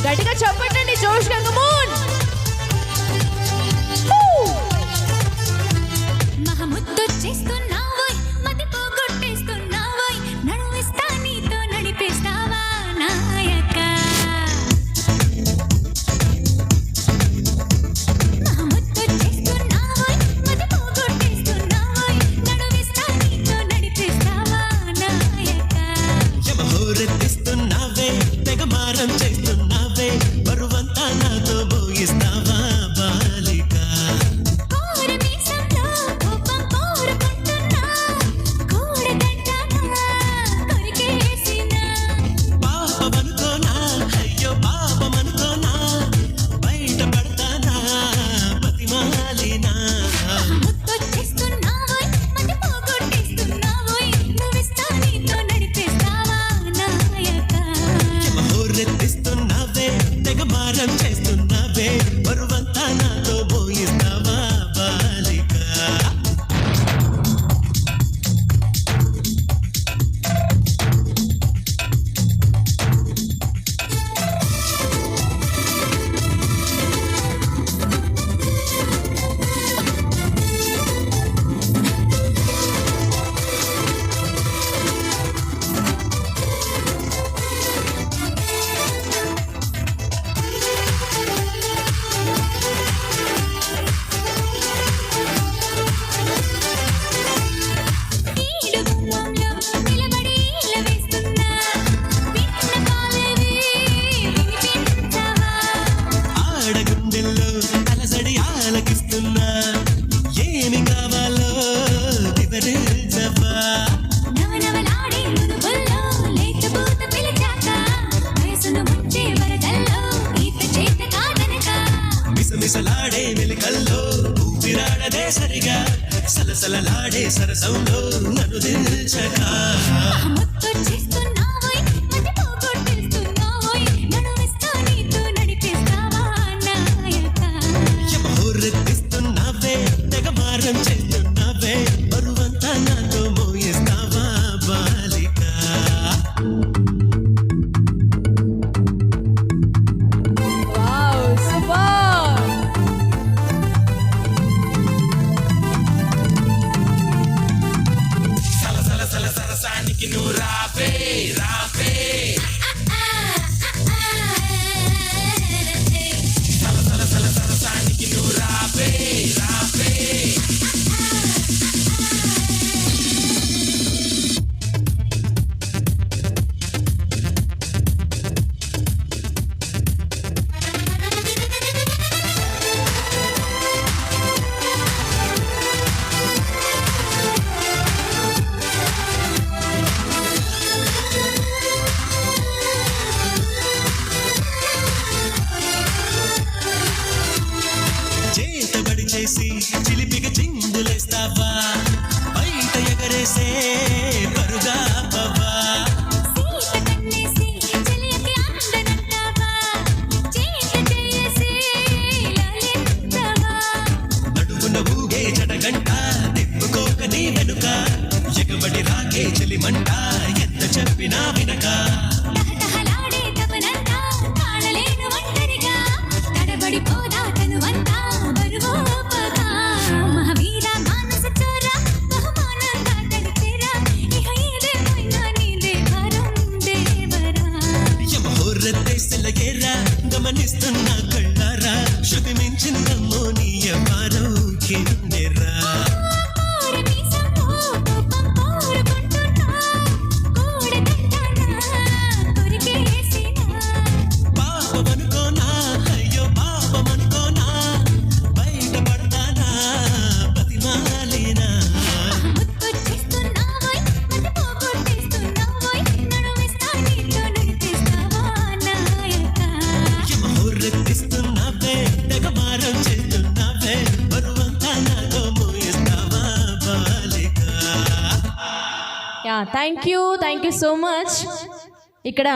గట్టిగా చెప్పండి జోష్ గా కమోన్ మహముద్దు చేస్తున్నావోయ్ మతి పోగొట్టేస్తున్నావోయ్ నడువిస్తా నీతో నడిపేస్తావా నాయక మహముద్దు చేస్తున్నావోయ్ మతి పోగొట్టేస్తున్నావోయ్ నడువిస్తా నీతో నడిపేస్తావా నాయక యమహోరెత్తిస్తున్నావే తెగ మారం చేస్తున్నావే బరువంతా నాతో భోగిస్తావా బాలిక కోర మీసంలో కోపం కోరుకుంటున్నా కూడగట్టానా కొరికేసినా పాపమనుకోనా అయ్యో పాపమనుకోనా బయట పడతానా బతిమాలినా ముద్దొచ్చేస్తున్నావోయ్ మతి పోగొట్టేస్తున్నావోయ్ నువ్విస్తా నీతో నడిపేస్తావా నాయక యమహోరెత్తిస్తున్నావే తెగ మారం చేస్తున్నావే బరువంతా నాతో భోగిస్తావా బాలిక ఈడు గుమ్మంలో నిలబడి ఈల వేస్తున్నా విన్నపాలేవి వినిపించవా ఆడగుండెల్లో అలసడి ఆలకిస్తున్నా ఏమి కావాలో వివరించవా నవనవలాడే నునుపుల్లో లేతపూత పిలిచాక వయసును ముంచే వరదల్లో ఈత చేత కాదనక మిసమిసలాడే మెలికల్లో ఊపిరాడదే సరిగా సలసలలాడే సరసంలో నన్ను దిల్చక ముద్దొచ్చేస్తున్నావోయ్ మతి పోగొట్టేస్తున్నావోయ్ నడువిస్తా నీతో నడిపేస్తావా నాయక యమహోరెత్తిస్తున్నావే తెగ మారం చేస్తున్నావే బరువంతా నాతో మోయిస్తావా బాలిక వావ్ సూపర్ సరసానికి నువ్వు రావే రావే సరసానికి నువ్వు రావే రావే చేతబడి చేసి చిలిపిగా చిందులేస్తావా బయట ఎగరేసే పరుగా పవా సీత కన్నేసి చెలియకి అందనంటావా చేత చేసి లలించవా నడుమున ఊగే జడగంట తిప్పుకోక నీ వెనుక ఎగబడి రాకే చెలిమంట ఎంత చెప్పినా వినక తహతహలాడే తపనంతా కాణలేను ఒంటరిగా తడబడిపోదా తనువంతా బరువోపగా మహావీర మానస చోర బహుమానంగా తడిచెరా ఇహ ఏదేమైనా నీదే భారం దేవరా యమహోరెత్తేసెలగేరా గమనిస్తున్నా కళ్ళారా శృతి మించిందమ్మో నీ అపారం కిందెరా కోర మీసంలో కోపం కోరుకుంటున్నా కూడగట్టానా కొరికేసినా పాపమనుకోనా అయ్యో పాపమనుకోనా బయట పడతానా బతిమాలినా ముద్దొచ్చేస్తున్నావోయ్ మతి పోగొట్టేస్తున్నావోయ్ నడువిస్తా నీతో నడిపేస్తావా నాయక యమహోరెత్తిస్తున్నావే థ్యాంక్ యూ సో మచ్. ఇక్కడ